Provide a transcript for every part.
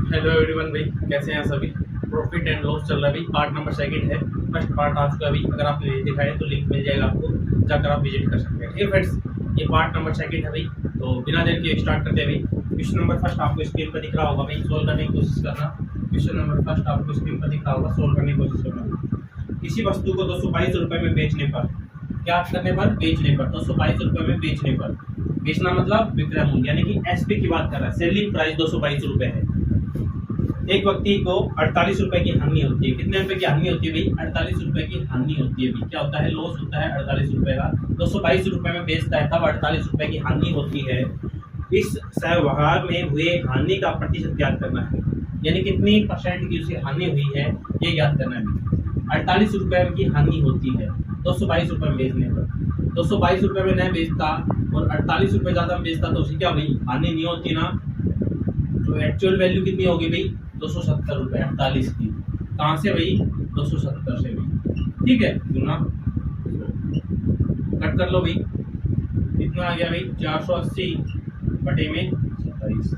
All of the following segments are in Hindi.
हेलो एवरीवन भाई, कैसे हैं सभी। प्रॉफिट एंड लॉस चल रहा है भाई, पार्ट नंबर सेकंड है। फर्स्ट पार्ट आ चुका है भाई, अगर आपने नहीं देखा है तो लिंक मिल जाएगा आपको, जाकर आप विजिट कर सकते हैं। ठीक है फ्रेंड्स, ये पार्ट नंबर सेकंड है भाई। तो बिना देर के स्टार्ट करते हैं भाई। क्वेश्चन नंबर फर्स्ट आपको स्क्रीन पर दिख रहा होगा भाई, सोल्व करने की कोशिश करना। क्वेश्चन नंबर फर्स्ट आपको स्क्रीन पर दिख रहा होगा, सोल्व करने की कोशिश करना। किसी वस्तु को 222 रुपये में बेचने पर, क्या करने पर, बेचने पर, 222 रुपये में बेचने पर, बेचना मतलब विक्रय मूल्य यानी कि एसपी की बात कर रहा है। सेलिंग प्राइस 222 रुपये है। एक व्यक्ति को 48 रुपए की हानि होती है। कितने रुपए की हानि होती है भाई? 48 रुपए की हानि होती है भाई। क्या होता है? लॉस होता है 48 रुपए का। 222 रुपए में बेचता है तब 48 रुपए की हानि होती है। इस व्यवहार में हुए हानि का प्रतिशत ज्ञात करना है, यानी कितनी परसेंट की उसे हानि हुई है ये ज्ञात करना है। 48 रुपए की हानि होती है 222 रुपए में बेचने पर। 222 रुपए में नहीं बेचता और 48 रुपए ज्यादा में बेचता तो उसे क्या भाई हानि नहीं होती ना। तो एक्चुअल वैल्यू कितनी होगी भाई? 270 रुपये 48 की। कहाँ से भाई? 270 से भाई। ठीक है, गुना कट कर लो भाई। कितना आ गया भाई? 480 बटे में 27।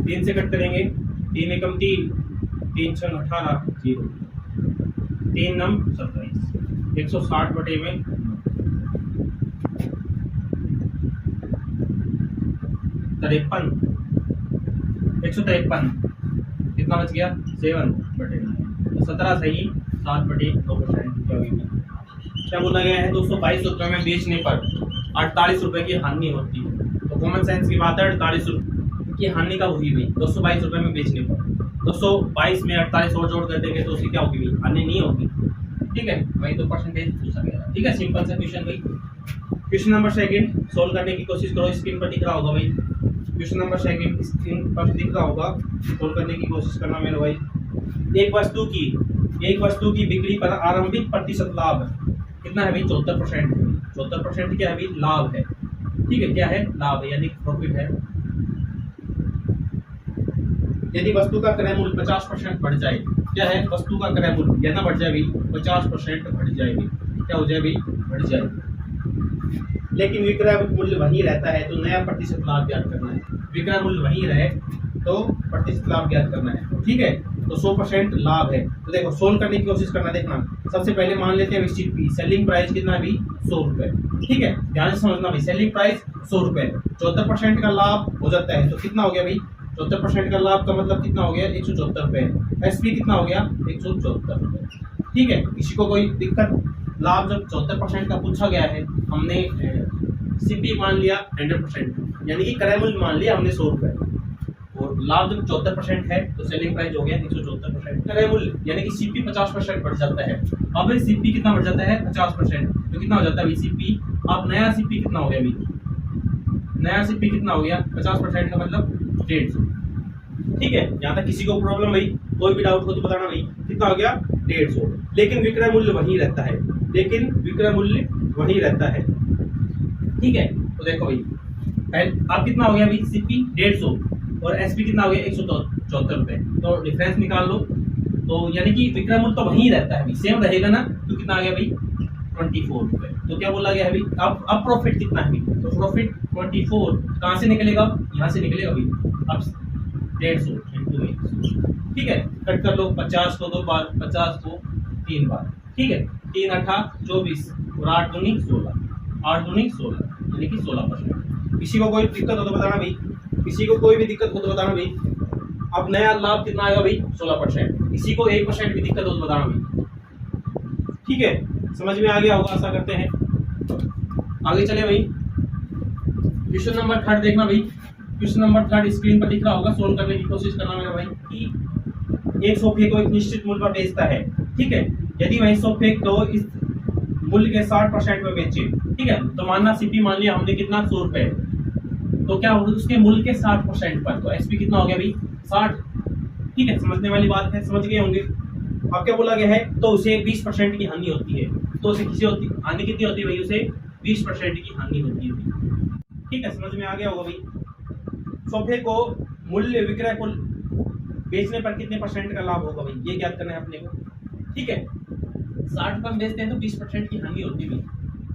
3 से कट करेंगे, 3 एकम 3, 3 छः 18, 0, 3 नम 27। 160 बटे में 53, 153, कितना बच गया? 7 बटे 17 सही, 7 बटे 2%। क्या बोला गया है? 222 रुपये में बेचने पर 48 रुपये की हानि होती है। तो कॉमन सेंस की बात है, 48 रुपये की हानि कब हुई भाई? 222 रुपये में बेचने पर। 222 में 48 और जोड़ कर देंगे तो उसकी क्या होगी भाई? हानि नहीं होगी। ठीक है भाई, तो परसेंटेज पूछा गया। ठीक है, सिंपल सा क्वेश्चन भाई। क्वेश्चन नंबर सेकंड सोल्व करने की कोशिश करो। स्क्रीन पर दिख रहा होगा भाई, क्वेश्चन नंबर सेकंड स्क्रीन पर दिख रहा होगा, सोल्व करने की कोशिश करना मेरे भाई। एक वस्तु की बिक्री पर आरंभिक प्रतिशत लाभ कितना है भाई? 74%। 74% क्या है भाई? लाभ है। ठीक है, क्या है? लाभ है, यानी प्रॉफिट है। यदि वस्तु का क्रय मूल्य 50% बढ़ जाए, क्या है? वस्तु का क्रय मूल्य कितना बढ़ जाए भाई? 50% बढ़ जाएगी। क्या हो जाए भाई? बढ़ जाए। लेकिन विक्रय मूल्य वही रहता है तो नया प्रतिशत लाभ ज्ञात करना है। विक्रय मूल्य वही रहे तो प्रतिशत लाभ ज्ञात करना है। ठीक है, तो 100% लाभ है। तो देखो सोल्व करने की कोशिश करना। देखना, सबसे पहले मान लेते हैं सीपी, सेलिंग प्राइस कितना है भाई? 100 रुपए। ठीक है, ध्यान से समझना भाई, सेलिंग प्राइस 100 रुपए, 74% का लाभ हो जाता है तो कितना हो गया भाई? 74% का लाभ का मतलब कितना हो गया? 174 रुपए। एसपी कितना हो गया? 174 रुपए। ठीक है, किसी को कोई दिक्कत? लाभ जब 74% का पूछा गया है, हमने सीपी मान लिया 100%, यानी कि क्रय मूल्य मान लिया हमने 100 रुपए, और लाभ जब 74% है तो सेलिंग प्राइस हो गया 174%। क्रय मूल्य यानी कि सीपी 50% बढ़ जाता है। अब सीपी कितना बढ़ जाता है? 50%, तो कितना हो जाता है सीपी? अब नया सीपी कितना हो गया अभी? नया सीपी कितना हो गया? 50% का मतलब 150। ठीक है, यहाँ तक किसी को प्रॉब्लम भाई? कोई भी डाउट हो तो बताना भाई। कितना हो गया? 150। लेकिन विक्रय मूल्य वही रहता है। लेकिन विक्रय मूल्य वही रहता है। ठीक है, तो देखो भाई, अब कितना हो गया भाई? सीपी 150 और एसपी कितना हो गया? 174 रुपए। तो डिफरेंस निकाल लो। तो यानी कि विक्रय मूल्य तो वही रहता है भाई, सेम रहेगा ना। तो कितना आ गया भाई? 24 रुपए। तो क्या बोला गया है भाई? अब प्रॉफिट कितना है भाई? तो प्रॉफिट 24 कहाँ से निकलेगा? यहाँ से निकलेगा भाई। अब 150 इंटू 100। ठीक है, कट कर लो। 50 को 2 बार, 50 को 3 बार। ठीक है, 3 8 24 और 8 दूनी 16, 8 दूनी 16, यानी कि 16%। किसी को कोई दिक्कत हो तो बताना भाई। किसी को कोई भी दिक्कत हो तो बताना भाई। अब नया लाभ कितना आएगा भाई? 16%। किसी को 1% भी दिक्कत हो तो बताना भाई। ठीक है, समझ में आ गया होगा, आशा करते हैं। आगे चले भाई। क्वेश्चन नंबर 3 देखना भाई। क्वेश्चन नंबर 3 स्क्रीन पर दिख रहा होगा, सोल्व करने की कोशिश करना मेरा भाई। कि एक सोफे को एक निश्चित मूल्य पर बेचता है। ठीक है, यदि वही सोफे को इस मूल्य के 60% में बेचे। ठीक है, तो मानना सीपी मान लिया हमने कितना? 100 रुपए। तो क्या होगा उसके मूल्य के 60% पर? तो एसपी कितना हो गया भाई? 60। ठीक है, समझने वाली बात है, समझ गए होंगे। अब क्या बोला गया है? तो उसे 20% की हानि होती है। तो उसे किसी होती हानि कितनी होती है भाई? उसे 20% की हानि होती है। ठीक है, समझ में आ गया होगा भाई। सोफे को मूल्य विक्रय को बेचने पर कितने परसेंट का लाभ होगा भाई? ये ज्ञात करना है अपने को। ठीक है, 60 पर बेचते हैं तो 20% की हानि होती है।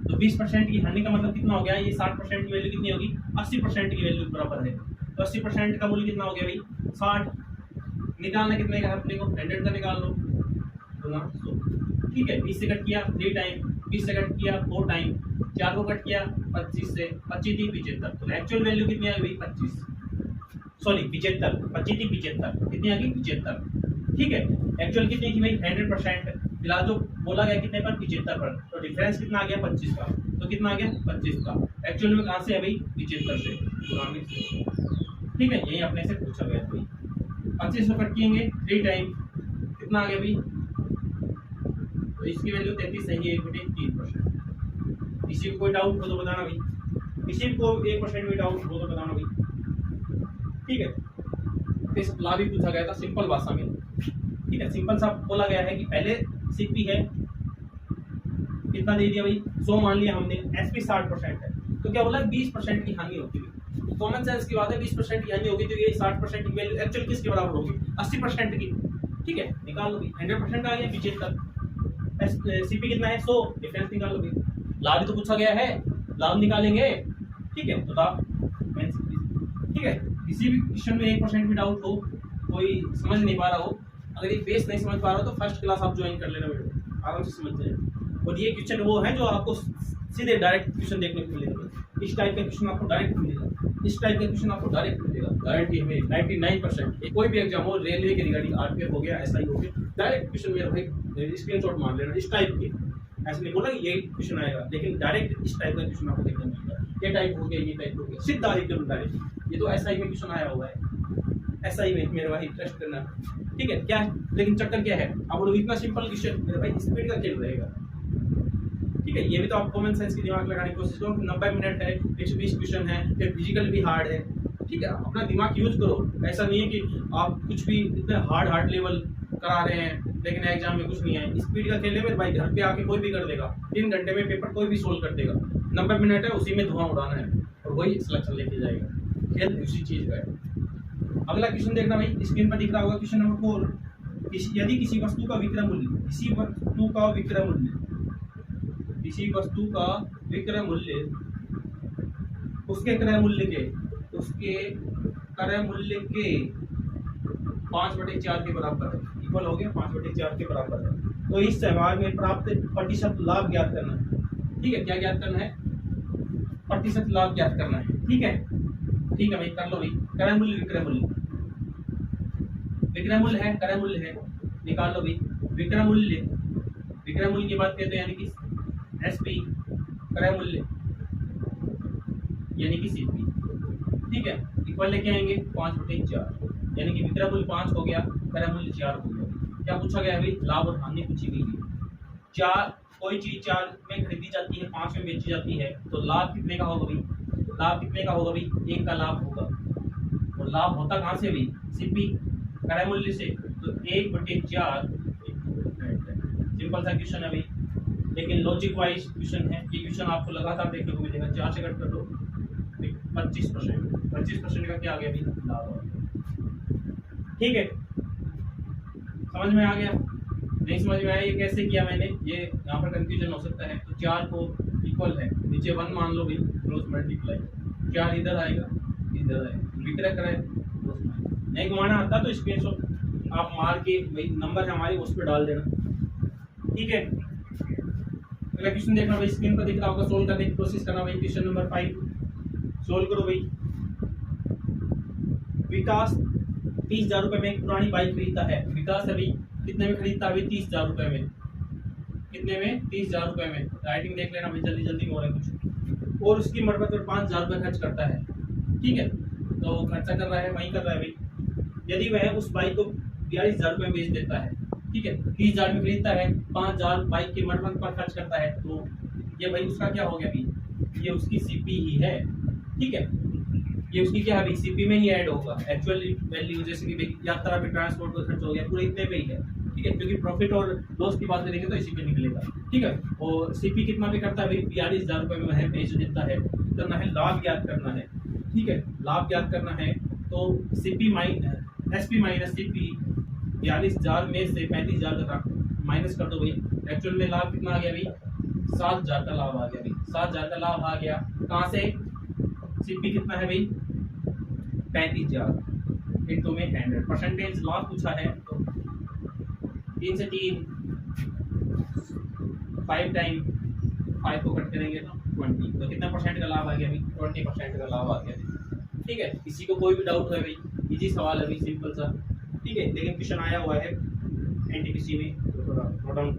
तो 20% की हानि का मतलब कितना हो गया? ये 60% की वैल्यू कितनी होगी? 80% की वैल्यू बराबर है। तो 80% का मूल्य कितना हो गया भाई? 60 निकालना कितने का है अपने को, 100 का निकाल लो, गुना 100। ठीक है, 20 से कट किया 3 टाइम, 20 से कट किया 4 टाइम, 4 को कट किया 25 से, 25 थी 75, तो एक्चुअल वैल्यू कितनी आ गई 25, सॉरी 75, 25 थी 75, कितनी आ गई 75। ठीक है, एक्चुअल कितनी थी भाई 100%, फिलहाल जो बोला गया कितने पर 75 पर, तो डिफरेंस कितना आ गया 25 का, तो कितना आ गया 25 का, एक्चुअल में कहाँ से है भाई 75 से, पुरानी से। ठीक है, यही अपने से पूछा गया भाई, 25 से कट किएंगे 3 टाइम, कितना आ गया भाई, तो इसकी वैल्यू 33 सही है 1/3%। किसी को कोई डाउट हो तो बताना भाई, किसी को 1% भी डाउट हो तो बताना भाई। ठीक है, इस ला भी पूछा गया था सिंपल भाषा में। ठीक है, सिंपल सा बोला गया है कि पहले सीपी है कितना दे दिया भाई 100 मान लिया हमने, एसपी 60% है, तो क्या बोला 20% की हानि होगी। तो कॉमन सेंस की बात है 20% की हानि होगी, तो ये 60% की वैल्यू एक्चुअल किसके बराबर होगी 80% की। ठीक है, निकाल लो भाई, 100% आ गया 75, सीपी कितना है 100, डिफरेंस निकाल लो भाई। लाभ तो पूछा गया है, लाभ निकालेंगे। ठीक है, तो लाभ। ठीक है, किसी भी क्वेश्चन में 1% भी डाउट हो, कोई समझ नहीं पा रहा हो, अगर ये बेस नहीं समझ पा रहा हो तो फर्स्ट क्लास आप ज्वाइन कर लेना वीडियो, आराम से समझ जाए। और ये क्वेश्चन वो है जो आपको सीधे डायरेक्ट क्वेश्चन देखने को मिलेगा, इस टाइप का क्वेश्चन आपको डायरेक्ट मिलेगा, इस टाइप का क्वेश्चन आपको डायरेक्ट मिलेगा, गारंटी है 99%। कोई भी एग्जाम हो, रेलवे के रिगार्डिंग आरपीएफ हो गया, एसआई हो गया, डायरेक्ट क्वेश्चन मेरा भाई स्क्रीनशॉट मार लेना इस टाइप के, ऐसे नहीं बोला कि यही क्वेश्चन आएगा, लेकिन डायरेक्ट इस टाइप का क्वेश्चन आपको देखने को मिलेगा। ये टाइप हो गया, ये टाइप हो गया, सीधा एकदम डायरेक्ट। ये तो एसआई में क्वेश्चन आया हुआ है, एसआई में मेरे भाई ट्रस्ट करना। ठीक है, क्या है लेकिन चक्कर क्या है, आप लोग इतना सिंपल क्वेश्चन मेरे भाई स्पीड का खेल रहेगा। ठीक है, ये भी तो आप कॉमन सेंस की दिमाग लगाने की कोशिश करो। 90 मिनट है, 120 क्वेश्चन है, फिर फिजिकल भी हार्ड है। ठीक है, अपना दिमाग यूज करो, ऐसा नहीं है कि आप कुछ भी इतने हार्ड लेवल करा रहे हैं लेकिन एग्जाम में कुछ नहीं है। स्पीड का खेल है मेरे भाई, घर पे आके कोई भी कर देगा, 3 घंटे में पेपर कोई भी सोल्व कर देगा। 90 मिनट है, उसी में धुआं उड़ाना है और वही सिलेक्शन लेके जाएगा, खेल उसी चीज का है। अगला क्वेश्चन देखना भाई, स्क्रीन पर दिख रहा होगा क्वेश्चन नंबर 4। यदि किसी वस्तु का विक्रय मूल्य, किसी वस्तु का विक्रय मूल्य, किसी वस्तु का विक्रय मूल्य उसके क्रय मूल्य के, उसके क्रय मूल्य के 5/4 के बराबर है, इक्वल हो गया 5/4 के बराबर है, तो इस व्यवहार में प्राप्त प्रतिशत लाभ ज्ञात करना है। ठीक है, क्या ज्ञात करना है, प्रतिशत लाभ ज्ञात करना है। ठीक है, ठीक है भाई, कर लो भाई, क्रय मूल्य विक्रय मूल्य, विक्रय मूल्य है क्रय मूल्य है, निकाल लो भाई। विक्रय मूल्य, विक्रय मूल्य की बात करते हैं यानी कि एसपी, क्रय मूल्य यानी कि सीपी। ठीक है, इक्वल लेके आएंगे 5/4, यानी कि विक्रय मूल्य 5 हो गया, क्रय मूल्य 4 हो गया। क्या पूछा गया है भाई, लाभ और हानि पूछी गई है। 4, कोई चीज 4 में खरीदी जाती है, 5 में बेची जाती है, तो लाभ कितने का होगा भाई, लाभ कितने का होगा भाई, 1 का लाभ होगा। और लाभ होता कहाँ से भाई, सीपी क्रय मूल्य से, तो 1/4। सिंपल सा क्वेश्चन है भाई, लेकिन लॉजिक वाइज क्वेश्चन है। ये क्वेश्चन आपको लगातार देखने को मिलेगा। 4 से कट कर दो 25%, 25% का क्या आ गया भाई, लाभ। ठीक है, समझ में आ गया, नहीं समझ में आया ये कैसे किया मैंने, ये यहाँ पर कंफ्यूजन हो सकता है। तो 4 को इक्वल है, नीचे 1 मान लो भाई, क्रॉस मल्टीप्लाई, 4 इधर आएगा, इधर आएगा, विक्रय क्रय नहीं घुमाना आता तो स्क्रीनशॉट आप मार के भाई नंबर है हमारे उस पर डाल देना। ठीक है, अगला क्वेश्चन देखना भाई, स्क्रीन पर दिख रहा होगा, सोल्व करने की कोशिश करना भाई। क्वेश्चन नंबर 5 सोल्व करो भाई। विकास 30,000 रुपए में एक पुरानी बाइक खरीदता है। विकास अभी कितने में खरीदता है? 30,000 रुपए में। कितने में? 30,000 रुपए में। राइटिंग देख लेना भाई, जल्दी जल्दी हो रहा है कुछ। और उसकी मरम्मत पर 5,000 रुपए खर्च करता है। ठीक है, तो खर्चा कर रहा है, वही कर रहा है भाई। यदि वह उस बाइक को 42,000 रुपए में बेच देता है, ठीक है, 30,000 में खरीदता है, 5,000 बाइक की मरम्मत पर खर्च करता है, तो ये भाई उसका क्या हो गया भाई? ये उसकी सीपी ही है। ठीक है, ये उसकी क्या है भाई? सीपी में ही ऐड होगा। एक्चुअल वैल्यू जैसे कि यात्रा पे, ट्रांसपोर्ट पे खर्च हो गया, पूरे इतने पे ही है। ठीक है, क्योंकि प्रॉफिट और लॉस की बात करेंगे तो इसी पे निकलेगा। ठीक है, और सीपी कितना भी करता है भाई? 42,000 रुपए में वह बेच देता है। करना है लाभ ज्ञात करना है। ठीक है, लाभ ज्ञात करना है तो सीपी एसपी माइनस सीपी 42,000 में से 35,000 का माइनस कर दो भाई। एक्चुअल में लाभ कितना आ गया भाई? 7,000 का लाभ आ गया भाई। 7,000 का लाभ आ गया कहाँ से? सीपी कितना है भाई? 35,000। इंटू में 100। परसेंटेज लॉस पूछा है तो 3 से 3 5 टाइम 5 को कट करेंगे तो 20, तो कितना परसेंट का लाभ आ गया अभी? 20% का लाभ आ गया। ठीक है, किसी को कोई भी डाउट है भाई, इजी सवाल है भाई, सिंपल सा। ठीक है, लेकिन क्वेश्चन आया हुआ है एनटीपीसी में, तो थोड़ा नोट डाउन